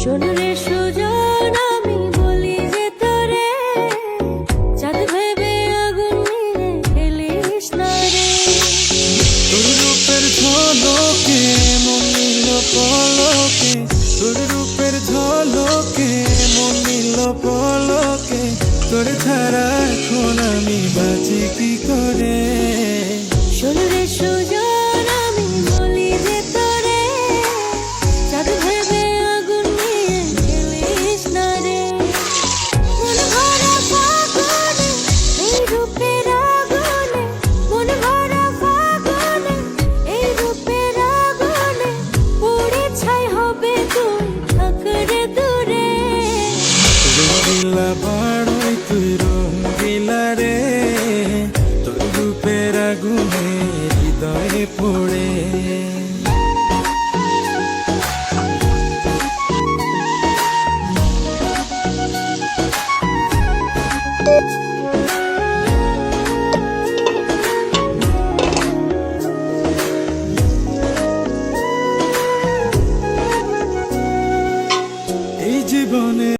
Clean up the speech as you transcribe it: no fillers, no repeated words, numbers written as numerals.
শোন রে সুজন আমি বলি যে তোরে চাঁদ ভেবে আগুন নিয়ে খেলিস না রে। তোর রূপের ঝলকে মন নিল পলকে, তোর রূপের ঝলকে মন নিল পলকে, তোর ছাড়া এখন আমি বাঁচি কি করে। শোন রে সুজন আমি বলি যে তোরে চাঁদ ভেবে আগুন নিয়ে খেলিস না রে। মন ভরা ফাগুনে এই রূপের আগুনে, মন ভরা ফাগুনে এই রূপের আগুনে পুড়ে ছাই হবে তুই থাক রে দূরে। রঙ্গিলা বাড়ই তুই রঙ্গিলা রে, তোর রূপের আগুনে হৃদয়ে পড়ে।